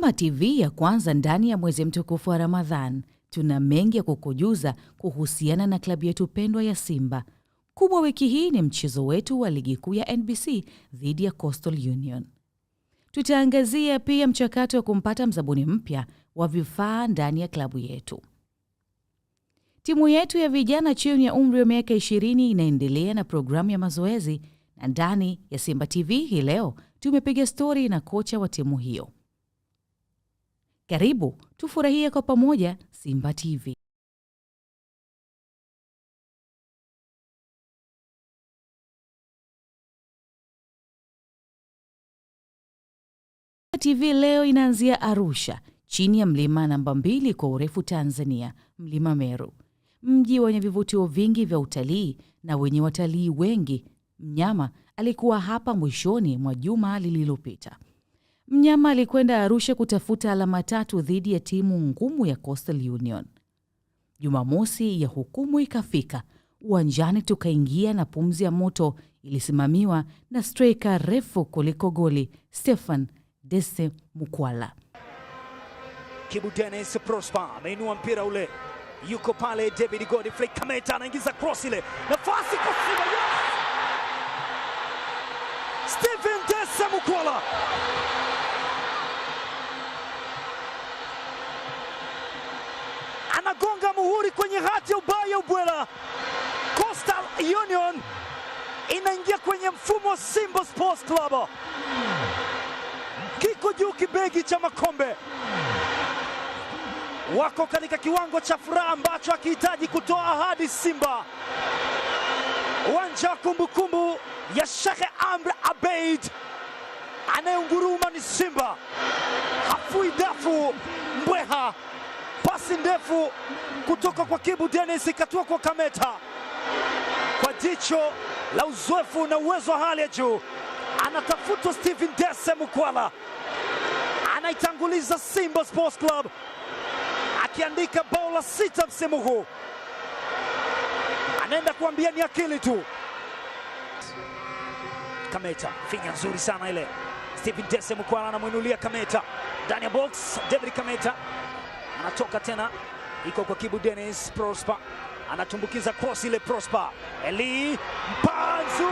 Kama TV ya kwanza ndani ya mwezi mtukufu wa Ramadhan, tuna mengi ya kukujuza kuhusiana na klabu yetu pendwa ya Simba. Kubwa wiki hii ni mchezo wetu wa ligi kuu ya NBC dhidi ya Coastal Union. Tutaangazia pia mchakato wa kumpata mzabuni mpya wa vifaa ndani ya klabu yetu. Timu yetu ya vijana chini ya umri wa miaka 20 inaendelea na programu ya mazoezi, na ndani ya Simba TV hii leo tumepiga stori na kocha wa timu hiyo. Karibu tufurahie kwa pamoja Simba TV. TV leo inaanzia Arusha, chini ya mlima namba 2 kwa urefu Tanzania, Mlima Meru. Mji wenye vivutio vingi vya utalii na wenye watalii wengi. Mnyama alikuwa hapa mwishoni mwa juma lililopita. Mnyama alikwenda Arusha kutafuta alama 3 dhidi ya timu ngumu ya Coastal Union. Jumamosi ya hukumu ikafika. Uwanjani tukaingia na pumzi ya moto ilisimamiwa na striker refu kuliko goli, Stephen Dese Mukwala. Kibu Dennis Prosper ameinua mpira ule. Yuko pale David Godfrey Kameta anaingiza cross ile. Nafasi kwa Simba. Stephen Dese Mukwala. Anagonga muhuri kwenye hati ya ubaya ubwela. Coastal Union inaingia kwenye mfumo wa Simba Sports Club. Kiko juu kibegi cha makombe. Wako katika kiwango cha furaha ambacho hakihitaji kutoa ahadi Simba. Uwanja kumbukumbu ya Sheikh Amri Abeid. Anayeunguruma ni Simba. Hafui dafu mbweha. Pasi ndefu kutoka kwa Kibu Dennis ikatua kwa Kameta. Kwa jicho la uzoefu na uwezo wa hali ya juu, anatafuta Stephen Dese Mukwala. Anaitanguliza Simba Sports Club akiandika bao la 6 msimu huu. Anaenda kuambia ni akili tu. Kameta, finya nzuri sana ile. Stephen Dese Mukwala anamuinulia Kameta ndani ya box. David Kameta anatoka tena, iko kwa Kibu Dennis Prosper, anatumbukiza cross ile. Prosper, Eli Mpanzu,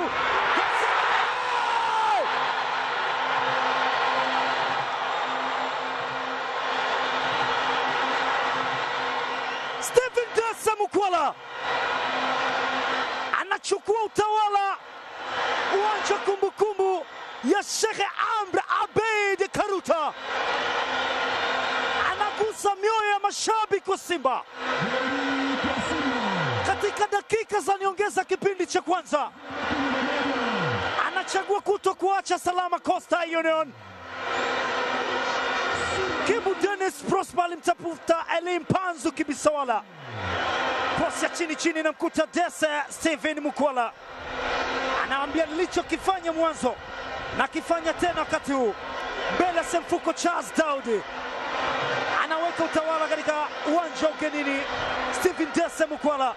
Stephen Dese Mukwala anachukua utawala uwanja kumbukumbu ya Sheikh Amri Abeid Karuta. Anagusa mioyo ya mashabiki wa Simba katika dakika za nyongeza kipindi cha kwanza. Anachagua kuto kuacha salama Coastal Union. Kibu Dennis Prosper alimtafuta Eli Mpanzu kibisawala. Cross ya chini chini na mkuta Dese. Stephen Mukwala anaambia nilichokifanya mwanzo na kifanya tena wakati huu. Mbele Semfuko Charles Daudi anaweka utawala katika uwanja ugenini. Stephen Dese Mukwala.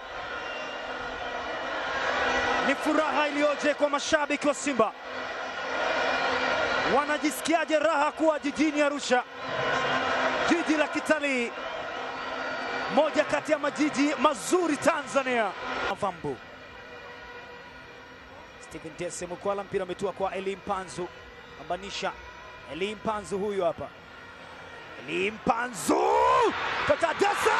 Ni furaha iliyoje kwa mashabiki wa Simba. Wanajisikiaje raha kuwa jijini Arusha, jiji la kitalii, moja kati ya majiji mazuri Tanzania. Mavambu. Stephen Dese Mukwala, mpira umetua kwa Eli Mpanzu. Ambanisha Eli Mpanzu huyu hapa. Eli Mpanzu kata Dese.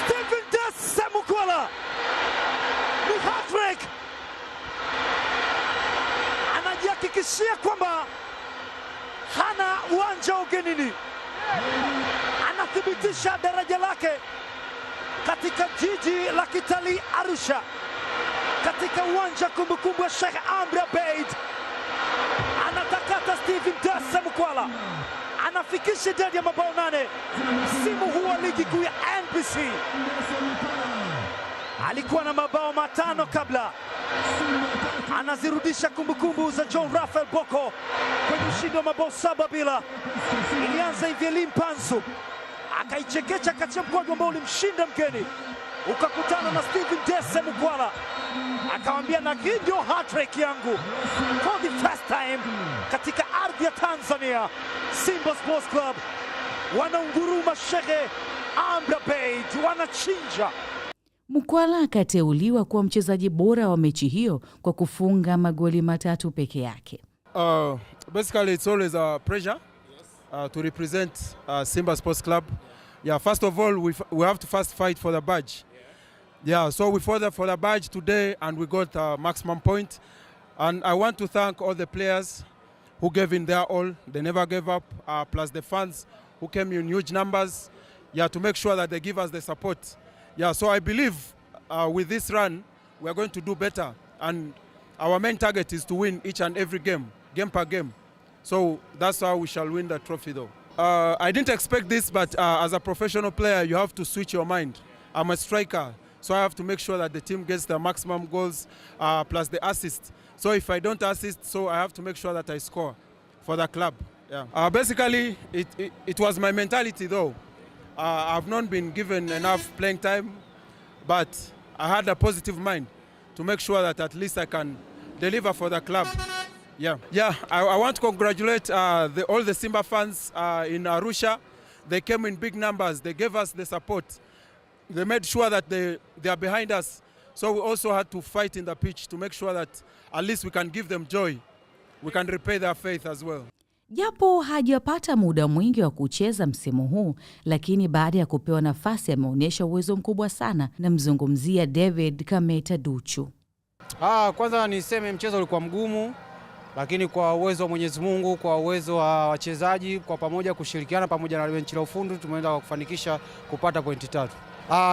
Stephen Dese Mukwala ni hat-trick. Anajihakikishia kwamba hana uwanja ugenini. Anathibitisha daraja lake katika jiji la kitalii Arusha, katika uwanja kumbukumbu ya Sheikh Amri Abeid. Anatakata Stephen Dese Mukwala, anafikisha idadi ya mabao 8 msimu huu wa ligi kuu ya NBC. Alikuwa na mabao 5 kabla. Anazirudisha kumbukumbu za John Raphael Boko kwenye ushindi wa mabao 7-0. Ilianza hivi Eli Mpanzu akaichekecha kati ya mkwaju ambao ulimshinda mgeni. ukakutana na Steven Dese Mukwala, akamwambia na hii ndio hat-trick yangu for the first time katika ardhi ya Tanzania. Simba Sports Club wanaunguruma Sheikh Amri Abeid, wanachinja. Mukwala akateuliwa kuwa mchezaji bora wa mechi hiyo kwa kufunga magoli 3 peke yake. Basically it's always a pressure to represent Simba Sports Club. Yeah, first of all we have to first fight for the badge. Yeah, so we fought for the badge today and we got a maximum point. And I want to thank all the players who gave in their all. They never gave up, plus the fans who came in huge numbers, yeah, to make sure that they give us the support. Yeah, so I believe with this run we are going to do better, and our main target is to win each and every game, game per game. So that's how we shall win the trophy though. I didn't expect this, but as a professional player you have to switch your mind. I'm a striker, so I have to make sure that the team gets the maximum goals plus the assists. So if I don't assist, so I have to make sure that I score for the club. Yeah. Basically, it was my mentality though. I've not been given enough playing time, but I had a positive mind to make sure that at least I can deliver for the club. Yeah. I want to congratulate all the Simba fans in Arusha. They came in big numbers. They gave us the support. They made sure that they are behind us. So we also had to fight in the pitch to make sure that at least we can give them joy. We can repay their faith as well. Japo hajapata muda mwingi wa kucheza msimu huu, lakini baada ya kupewa nafasi ameonyesha uwezo mkubwa sana. Namzungumzia David Kameta Duchu. Kwanza niseme mchezo ulikuwa mgumu, lakini kwa uwezo wa Mwenyezi Mungu, kwa uwezo wa wachezaji kwa pamoja kushirikiana pamoja na benchi la ufundi tumeenda kufanikisha kupata pointi 3.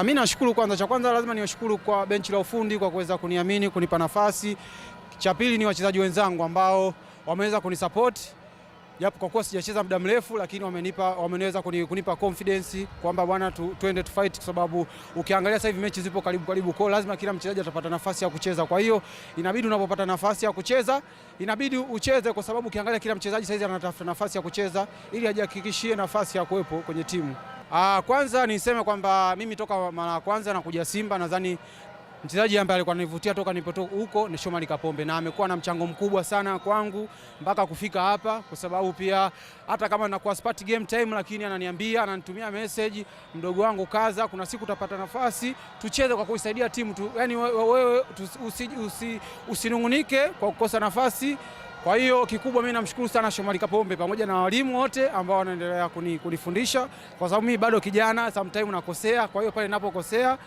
Mimi nashukuru kwanza, cha kwanza lazima niwashukuru kwa benchi la ufundi kwa kuweza kuniamini, kunipa nafasi. Cha pili ni wachezaji wenzangu ambao wameweza kunisupport. Japo kwa kuwa sijacheza muda mrefu, lakini wameweza kunipa confidence kwamba bwana tuende to fight, kwa sababu ukiangalia sasa hivi mechi zipo karibu kwa lazima kila mchezaji atapata nafasi ya kucheza. Kwa hiyo inabidi unapopata nafasi ya kucheza inabidi ucheze, kwa sababu ukiangalia kila mchezaji sasa hivi anatafuta nafasi ya kucheza ili ajihakikishie nafasi ya kuwepo kwenye timu. Kwanza niseme kwamba mimi toka mara ya kwanza na kuja Simba, nadhani mchezaji ambaye alikuwa ananivutia toka nilipotoka huko ni Shomari Kapombe, na amekuwa na mchango mkubwa sana kwangu mpaka kufika hapa, kwa sababu pia hata kama nakuwa spati game time, lakini ananiambia, ananitumia message, mdogo wangu kaza, kuna siku utapata nafasi tucheze kwa kuisaidia timu tu. Yani wewe usinungunike kwa kukosa nafasi. Kwa hiyo kikubwa mimi namshukuru sana Shomari Kapombe pamoja na walimu wote ambao wanaendelea kunifundisha, kwa sababu mimi bado kijana, sometimes nakosea. Kwa hiyo pale ninapokosea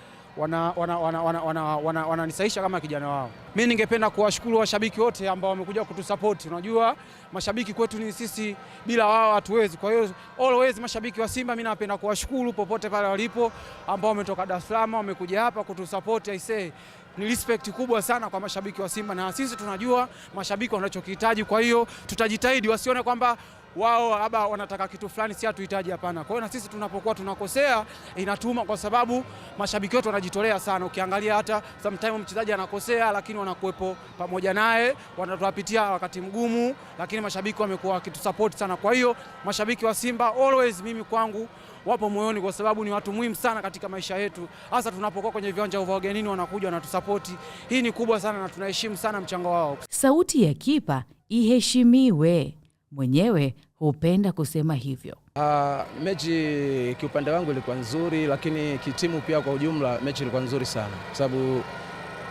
wananisaisha kama kijana wao. Mimi ningependa kuwashukuru washabiki wote ambao wamekuja kutusupport. Unajua mashabiki kwetu ni sisi, bila wao hatuwezi. Kwa hiyo always mashabiki wa Simba mimi napenda kuwashukuru popote pale walipo, ambao wametoka Dar es Salaam wamekuja hapa kutusupport. I say ni respect kubwa sana kwa mashabiki wa Simba, na sisi tunajua mashabiki wanachokihitaji. Kwa hiyo tutajitahidi, wasione kwamba wao labda wanataka kitu fulani si hatuhitaji, hapana. Kwa hiyo na sisi tunapokuwa tunakosea inatuma, kwa sababu mashabiki wetu wanajitolea sana. Ukiangalia hata sometimes mchezaji anakosea, lakini wanakuepo pamoja naye, wanatupitia wakati mgumu, lakini mashabiki wamekuwa wakitusupport sana. Kwa hiyo mashabiki wa Simba always mimi kwangu wapo moyoni, kwa sababu ni watu muhimu sana katika maisha yetu, hasa tunapokuwa kwenye viwanja vya ugenini, wanakuja wanatusupport. Hii ni kubwa sana na tunaheshimu sana mchango wao. Sauti ya kipa iheshimiwe. Mwenyewe hupenda kusema hivyo. Mechi kiupande wangu ilikuwa nzuri, lakini kitimu pia kwa ujumla mechi ilikuwa nzuri sana, kwa sababu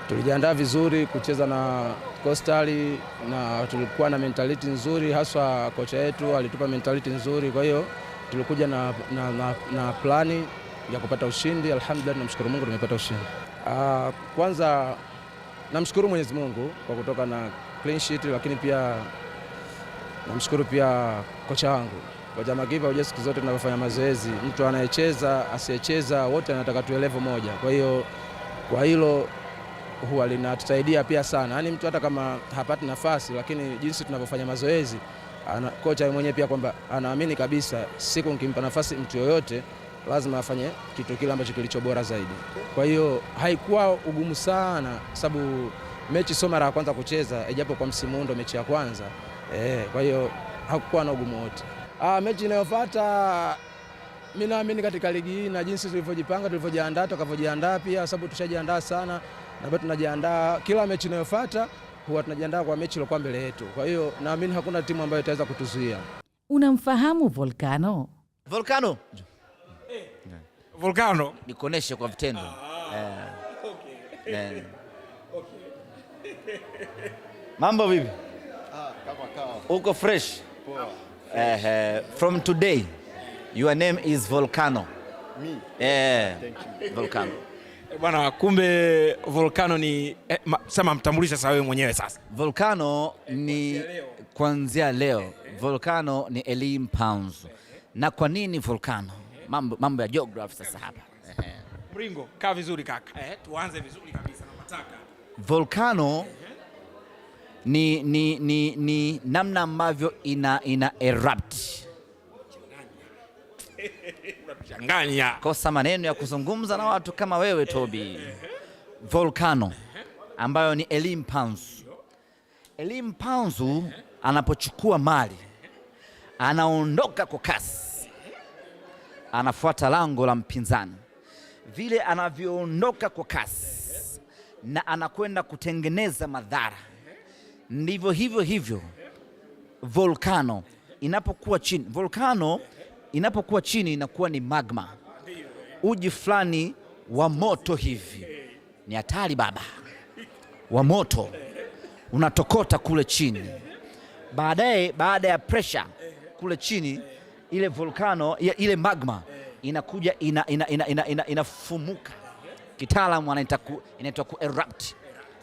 tulijiandaa vizuri kucheza na Coastal na tulikuwa na mentality nzuri, haswa kocha yetu alitupa mentality nzuri. Kwa hiyo tulikuja na plani ya kupata ushindi. Alhamdulillah, namshukuru Mungu tumepata ushindi. Kwanza namshukuru Mwenyezi Mungu kwa kutoka na clean sheet, lakini pia namshukuru pia kocha wangu, kocha Magiva. Unajua siku zote tunapofanya mazoezi, mtu anayecheza asiyecheza wote anataka tuwe level moja. Kwa hiyo kwa hilo huwa linatusaidia pia sana. Yaani mtu hata kama hapati nafasi, lakini jinsi tunapofanya mazoezi, kocha mwenyewe pia kwamba anaamini kabisa siku nikimpa nafasi mtu yoyote lazima afanye kitu kile ambacho kilicho bora zaidi. Kwa hiyo haikuwa ugumu sana, sababu mechi sio mara ya kwanza kucheza, ijapo kwa msimu huu ndo mechi ya kwanza. Kwa hiyo hakukuwa na ugumu wote. Mechi inayofuata Mimi naamini katika ligi hii na jinsi tulivyojipanga, tulivyojiandaa, tukavyojiandaa pia, sababu tushajiandaa sana na bado tunajiandaa kila mechi inayofuata, huwa tunajiandaa kwa mechi iliyokuwa mbele yetu. Kwa hiyo naamini hakuna timu ambayo itaweza kutuzuia. Unamfahamu Volcano? Volcano? Volcano? Nikoneshe kwa vitendo. Mambo vipi? Uko fresh? From today, your name is Volcano. Me? Thank you. Volcano. Bwana, kumbe Volcano ni sema mtambulisha sasa wewe mwenyewe sasa. Volcano ni kuanzia leo. Volcano ni Elie Mpanzu. Na kwa nini Volcano? Mambo ya geography sasa hapa. Mringo, kaa vizuri kaka. Tuanze vizuri kabisa na mataka. Volcano ni namna ambavyo ina erupt. Unachanganya. Kosa maneno ya kuzungumza na watu kama wewe Toby. Volcano ambayo ni Elie Mpanzu. Elie Mpanzu anapochukua mali anaondoka kwa kasi, anafuata lango la mpinzani. Vile anavyoondoka kwa kasi na anakwenda kutengeneza madhara, ndivyo hivyo Volcano inapokuwa chini. Volcano inapokuwa chini inakuwa ni magma, uji fulani wa moto hivi. Ni hatari baba, wa moto unatokota kule chini. Baadaye, baada ya pressure kule chini, ile volcano ile magma inakuja inafumuka. Kitaalamu inaitwa ku erupt.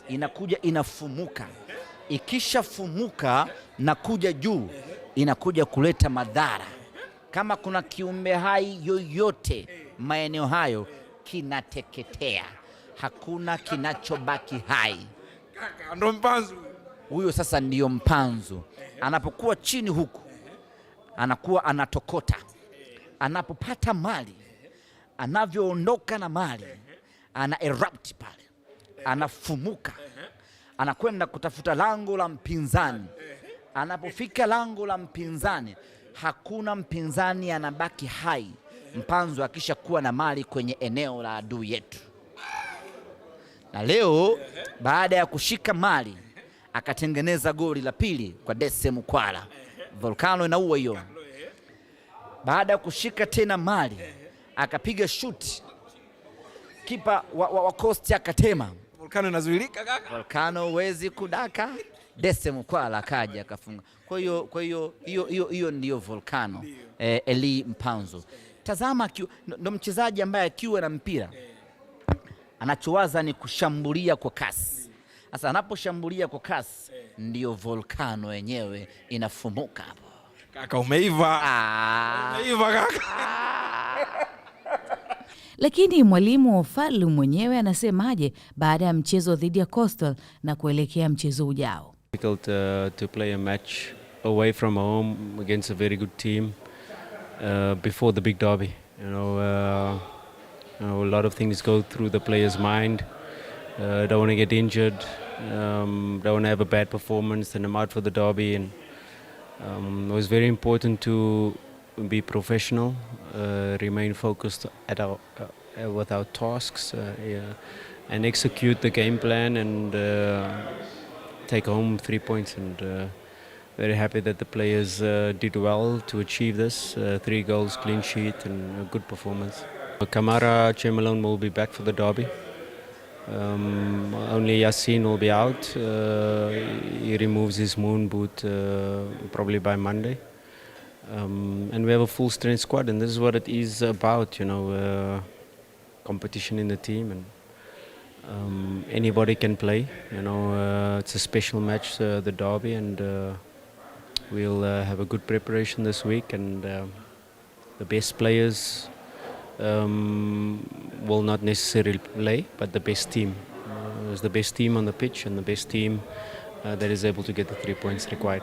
Inakuja inafumuka. Ikishafumuka na kuja juu, inakuja kuleta madhara. Kama kuna kiumbe hai yoyote maeneo hayo, kinateketea. Hakuna kinachobaki hai. Kaka, ndo Mpanzu. Huyo sasa ndiyo Mpanzu. Anapokuwa chini huku, anakuwa anatokota. Anapopata mali, anavyoondoka na mali, ana erupt pale, anafumuka, anakwenda kutafuta lango la mpinzani. Anapofika lango la mpinzani, hakuna mpinzani anabaki hai Mpanzu akisha kuwa na mali kwenye eneo la adui yetu. Na leo baada ya kushika mali akatengeneza goli la pili kwa Dese Mukwala. Volcano inaua hiyo. Baada ya kushika tena mali akapiga shoot, kipa wa Coast akatema. Volcano inazuilika kaka. Volcano huwezi kudaka. Dese Mukwala akaja akafunga. Kwa hiyo ndio Volcano. Elie Mpanzu. Tazama, ndo mchezaji ambaye akiwa na mpira anachowaza ni kushambulia kwa kasi. Sasa anaposhambulia kwa kasi, ndio Volcano yenyewe inafumuka hapo. Kaka umeiva. Umeiva kaka. Lakini mwalimu Fadlu mwenyewe anasemaje baada ya mchezo dhidi ya Coastal na kuelekea mchezo ujao? Difficult to play a match away from home against a very good team before the big derby. You know, a lot of things go through the player's mind. Don't want to get injured. Don't want to have a bad performance and I'm out for the derby. And it was very important to be professional, remain focused with our tasks, and execute the game plan and take home 3 points. And very happy that the players did well to achieve this. 3 goals, clean sheet, and a good performance. Kamara Chemalone will be back for the derby. Only Yassine will be out. He removes his moon boot probably by Monday. And we have a full strength squad, and this is what it is about, you know, competition in the team, and anybody can play. You know, it's a special match, the derby, and we'll have a good preparation this week, and the best players will not necessarily play, but the best team. It's the best team on the pitch and the best team that is able to get the 3 points required.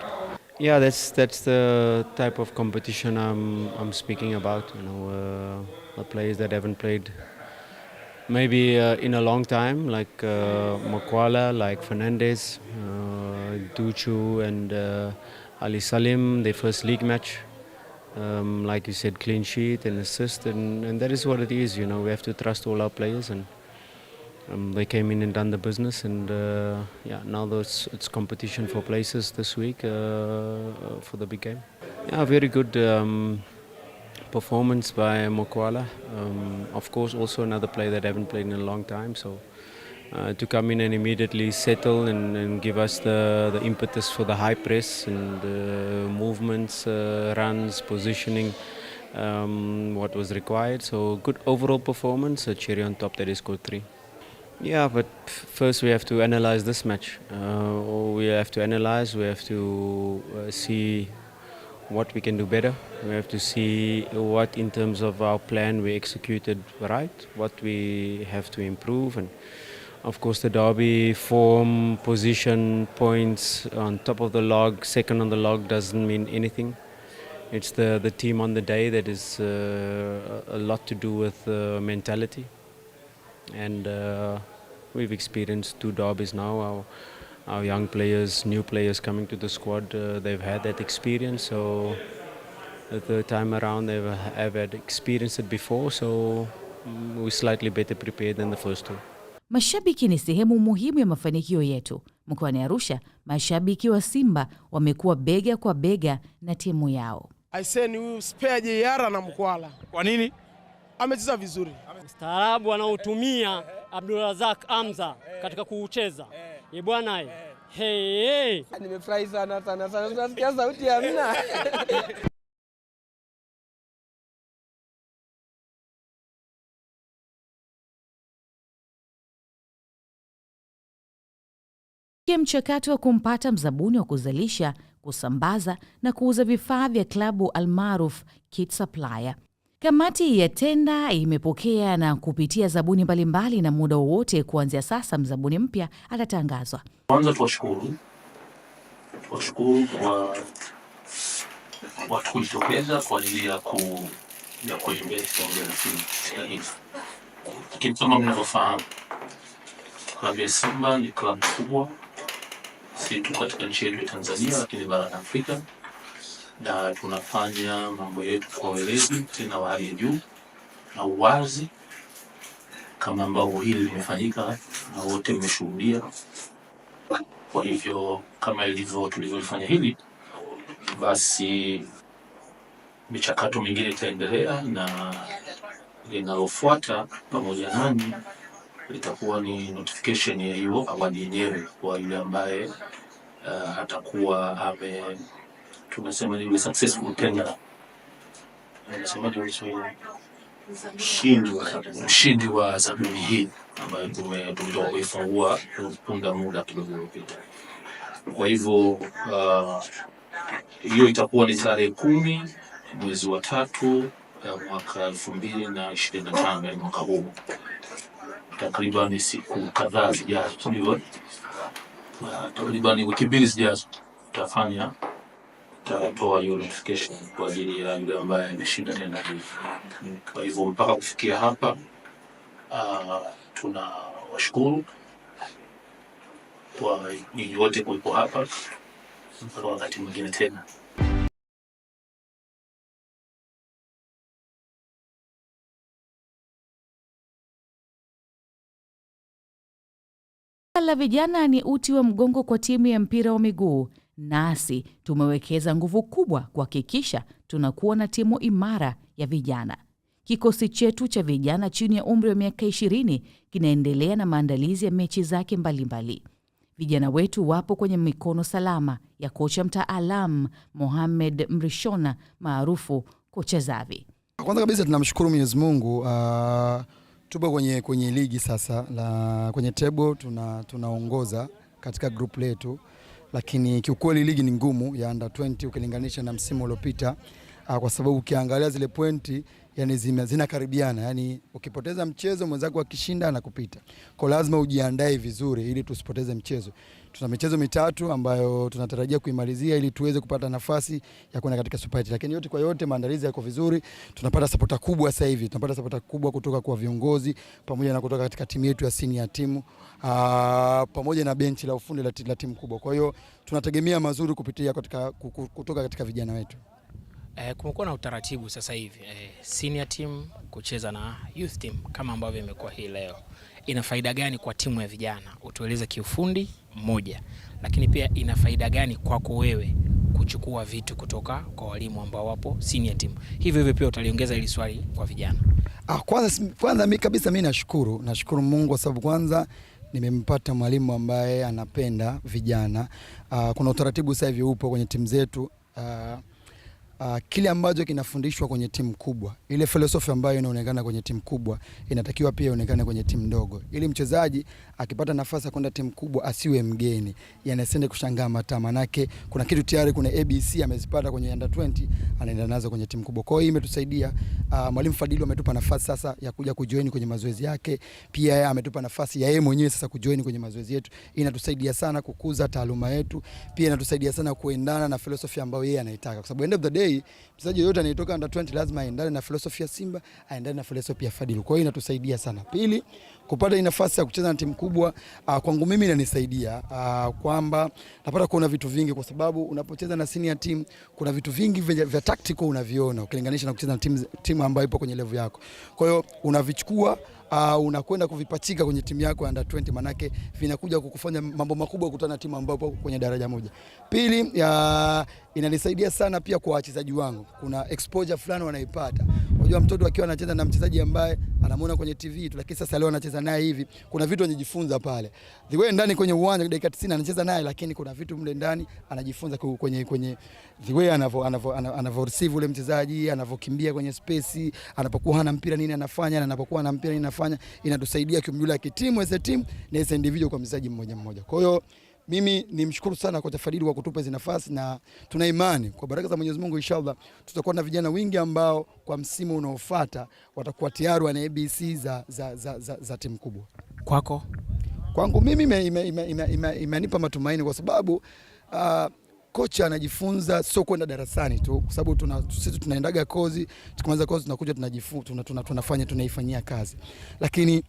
Yeah, that's the type of competition I'm speaking about. You know, the players that haven't played maybe in a long time, like Mukwala, like Fernandez, Duchu, and Ali Salim, their first league match. Like you said, clean sheet and assist, and that is what it is. You know, we have to trust all our players, and they came in and done the business, and now it's competition for places this week for the big game. Yeah, very good performance by Mokwala. Of course, also another player that haven't played in a long time, so to come in and immediately settle and give us the impetus for the high press and movements, runs, positioning, what was required. So good overall performance, a cherry on top that is scored 3. Yeah, but first we have to analyze this match. We have to see what we can do better. We have to see what in terms of our plan we executed right, what we have to improve, and of course the derby form, position, points on top of the log, second on the log doesn't mean anything. It's the team on the day that is a lot to do with mentality. And we've experienced 2 derbies now. Our young players, new players coming to the squad, they've had that experience. So the third time around, they've had experienced it before. So we're slightly better prepared than the first 2. Mashabiki ni sehemu muhimu ya mafanikio yetu. Mkoani Arusha, mashabiki wa Simba wamekuwa bega kwa bega na timu yao. Aiseni huyu spare JR na Mkwala. Kwa nini? Amecheza vizuri. Ustaarabu anaotumia Abdulrazak Hamza katika kuucheza. Bwana hey. Nimefurahi sana. Tunasikia sauti ya Amina. Mchakato wa kumpata mzabuni wa kuzalisha, kusambaza na kuuza vifaa vya klabu almaruf Kit Supplier. Kamati ya tenda imepokea na kupitia zabuni mbalimbali, na muda wowote kuanzia sasa mzabuni mpya atatangazwa. Kwanza tuwashukuru kwa watu kujitokeza kwa ajili ya kuinvest katika hili. Lakini kama mnavyofahamu, klabu ya Simba ni klabu kubwa, si tu katika nchi yetu ya Tanzania, lakini barani Afrika, na tunafanya mambo yetu kwa weledi tena wa hali ya juu na uwazi, kama ambavyo hili limefanyika na wote mmeshuhudia. Kwa hivyo kama ilivyo tulivyofanya hili, basi michakato mingine itaendelea, na linalofuata pamoja nani litakuwa ni notification ya hiyo awadi yenyewe kwa yule ambaye atakuwa tunasema ni successful tender. Tunasema ni mshindi wa zabuni hii ambayo tumetoka kuifungua muda kidogo uliopita. Kwa hivyo hiyo itakuwa ni tarehe 10 mwezi wa 3 mwaka 2025, mwaka huu. Takriban siku kadhaa zijazo, ndio takriban wiki 2 zijazo tutatoa hiyo notification kwa ajili ya yule ambaye ameshinda tena hii. Kwa hivyo mpaka kufikia hapa tunawashukuru kwa nyinyi wote kuwepo hapa. Mpaka wakati mwingine tena. La vijana ni uti wa mgongo kwa timu ya mpira wa miguu, nasi tumewekeza nguvu kubwa kuhakikisha tunakuwa na timu imara ya vijana. Kikosi chetu cha vijana chini ya umri wa miaka 20 kinaendelea na maandalizi ya mechi zake mbalimbali. Vijana wetu wapo kwenye mikono salama ya kocha mtaalamu Mohamed Mrishona maarufu Kocha Zavi. Kwanza kabisa tunamshukuru Mwenyezi Mungu. Tupo kwenye ligi sasa, kwenye table tunaongoza katika group letu, lakini kiukweli ligi ni ngumu ya under 20 ukilinganisha na msimu uliopita, kwa sababu ukiangalia zile pointi yani zinakaribiana, yani ukipoteza mchezo mwenzako akishinda anakupita. Kwa lazima ujiandae vizuri ili tusipoteze mchezo. Tuna michezo 3 ambayo tunatarajia kuimalizia ili tuweze kupata nafasi ya kwenda katika Super 8. Lakini yote kwa yote maandalizi yako vizuri. Tunapata support kubwa sasa hivi. Tunapata support kubwa kutoka kwa viongozi pamoja na kutoka katika timu yetu ya senior timu, pamoja na benchi la ufundi la timu kubwa. Kwa hiyo tunategemea mazuri kupitia kutoka katika vijana wetu. Kumekuwa na utaratibu sasa hivi senior team kucheza na youth team kama ambavyo imekuwa hii leo. Ina faida gani kwa timu ya vijana? Utueleze kiufundi mmoja. Lakini pia ina faida gani kwako wewe kuchukua vitu kutoka kwa walimu ambao wapo senior team? Hivyo pia utaliongeza ili swali kwa vijana. Kwanza mimi kabisa mimi nashukuru Mungu kwa sababu kwanza nimempata mwalimu ambaye anapenda vijana. Kuna utaratibu sasa hivi upo kwenye timu zetu. Kile ambacho kinafundishwa kwenye timu kubwa, ile philosophy ambayo inaonekana kwenye timu kubwa inatakiwa pia ionekane kwenye timu ndogo, ili mchezaji akipata nafasi ya kwenda timu kubwa asiwe mgeni, yani asende kushangaa mata, manake kuna kitu tayari, kuna ABC amezipata kwenye under 20 anaenda nazo kwenye timu kubwa. Kwa hiyo imetusaidia. Mwalimu Fadili ametupa nafasi sasa ya kuja kujoin kwenye mazoezi yake, pia yeye ametupa nafasi ya yeye mwenyewe sasa kujoin kwenye mazoezi yetu. Inatusaidia sana kukuza taaluma yetu, pia inatusaidia sana kuendana na philosophy ambayo yeye anaitaka, kwa sababu end of the day mchezaji yote anayetoka under 20 lazima aendane na philosophy ya Simba, aendane na philosophy ya Fadili. Kwa hiyo inatusaidia sana. Pili, kupata nafasi ya kucheza na timu kubwa kwangu mimi inanisaidia kwamba napata kuona vitu vingi, kwa sababu unapocheza na senior team kuna vitu vingi vya tactical unaviona ukilinganisha na kucheza na timu ambayo ipo kwenye level yako. Kwa hiyo unavichukua unakwenda kuvipachika kwenye timu yako under 20, manake vinakuja kukufanya mambo makubwa kukutana na timu ambayo ipo kwenye daraja moja. Pili, inanisaidia sana pia kwa wachezaji wangu. Kuna exposure fulani wanaipata. Unajua mtoto akiwa anacheza na mchezaji ambaye anamuona kwenye TV tu, lakini sasa leo anacheza naye hivi, kuna vitu anajifunza pale. The way ndani kwenye uwanja dakika 90 anacheza naye, lakini kuna vitu mle ndani anajifunza kwenye the way anavyo receive ule mchezaji, anavyokimbia kwenye space, anapokuwa hana mpira nini anafanya, na anapokuwa na mpira nini anafanya. Inatusaidia kumjula kitimu as a team na as a individual kwa mchezaji mmoja mmoja. Kwa hiyo mimi nimshukuru sana kocha Fadili kwa kutupa hizo nafasi, na tuna imani kwa baraka za Mwenyezi Mungu inshallah tutakuwa na vijana wengi ambao kwa msimu unaofuata watakuwa tayari wana ABC za timu kubwa. Kwangu mimi imenipa matumaini, kwa sababu kocha anajifunza sio kwenda darasani tu, kwa sababu sisi tunaendaga kozi, tukimaliza kozi tunakuja tunajifunza, tunaifanyia kazi, lakini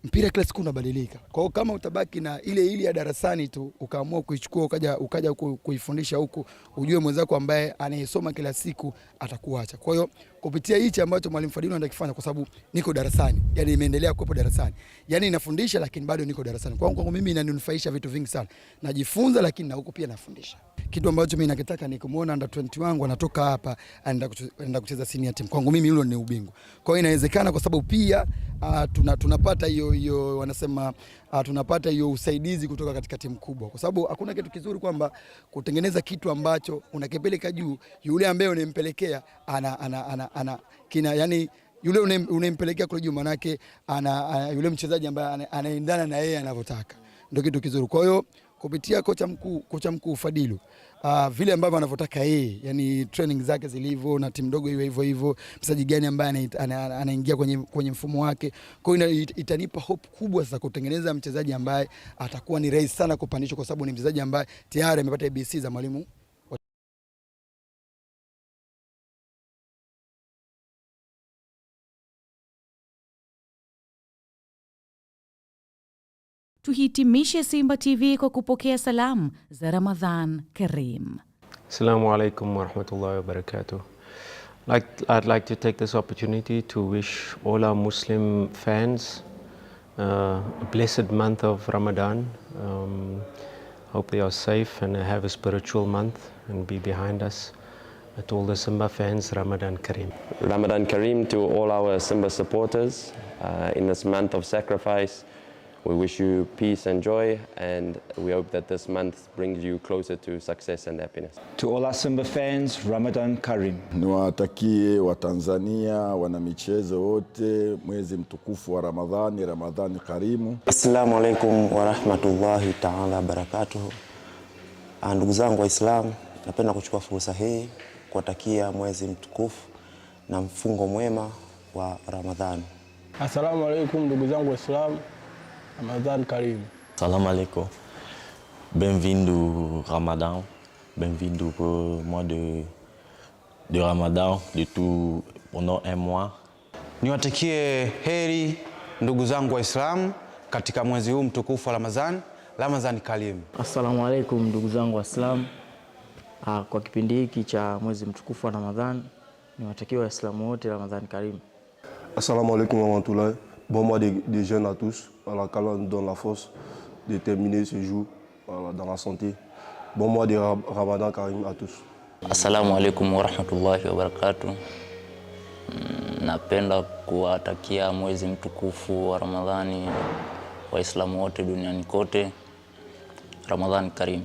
mpira kila siku unabadilika. Kwa hiyo kama utabaki na ile ya darasani tu ukaamua kuichukua ukaja kuifundisha huku, ujue mwenzako ambaye anayesoma kila siku atakuacha. Kwa hiyo kupitia hichi ambacho mwalimu Fadili anakifanya, kwa sababu niko darasani, yani imeendelea kuwepo darasani, yani inafundisha lakini bado niko darasani. Kwangu mimi inaninufaisha vitu vingi sana, najifunza lakini na huko pia nafundisha. Kitu ambacho mimi nakitaka ni kumuona under 20 wangu anatoka hapa anaenda kucheza senior team. Kwangu mimi hilo ni ubingwa. Kwa hiyo inawezekana, kwa sababu pia tunapata hiyo wanasema tunapata hiyo usaidizi kutoka katika timu kubwa, kwa sababu hakuna kitu kizuri kwamba kutengeneza kitu ambacho unakipeleka juu, yule ambaye unempelekea yani yule unempelekea kule juu, manake yule mchezaji ambaye anaendana na yeye anavyotaka, ndio kitu kizuri. Kwa hiyo kupitia kocha mkuu Fadilu, vile ambavyo anavyotaka yeye, yani training zake zilivyo na timu ndogo iwe hivyo, mchezaji gani ambaye anaingia kwenye mfumo wake. Kwa hiyo itanipa hope kubwa sasa kutengeneza mchezaji ambaye atakuwa ni rahisi sana kupandishwa, kwa sababu ni mchezaji ambaye tayari amepata ABC za mwalimu. Tuhitimishe Simba TV kwa kupokea salamu za Ramadhan Karim. Assalamu alaikum wa rahmatullahi wa barakatuh. I'd like to take this opportunity to wish all our Muslim fans a blessed month of Ramadan. Hope they are safe and have a spiritual month and be behind us. To all the Simba fans, Ramadan Kareem. Ramadan Kareem to all our Simba supporters in this month of sacrifice. We wish you peace and joy, and we hope that this month brings you closer to success and happiness. To all our Simba fans, Ramadan Kareem. Niwatakie Watanzania wanamichezo wote mwezi mtukufu wa Ramadhani, Ramadhani Karimu. Assalamu alaikum wa rahmatullahi ta'ala barakatuh. Ndugu zangu Waislamu, napenda kuchukua fursa hii kuwatakia mwezi mtukufu na mfungo mwema wa Ramadhani. Assalamu alaikum ndugu zangu Waislamu. Ramadan Karim. Salam alaikum. Bem-vindo Ramadan. Bem-vindo pour le mois de Ramadan, de tout pendant un mois. Niwatakie heri ndugu zangu Waislamu katika mwezi huu mtukufu wa Ramadhan. Ramadhan Karim. Assalamu alaikum ndugu zangu Waislamu. Kwa kipindi hiki cha mwezi mtukufu wa Ramadhani, niwatakia Waislamu wote Ramadhani Karim. Assalamu alaikum wa rahmatullahi. Bon mois des jeunes à tous. Allah nous donne la force de terminer ce jour dans la santé. Bon mois de Ramadan Karim à tous. Assalamu alaikum wa rahmatullahi wa barakatuh. Napenda kuwatakia mwezi mtukufu wa Ramadhani Waislamu wote duniani kote. Ramadhani Karim.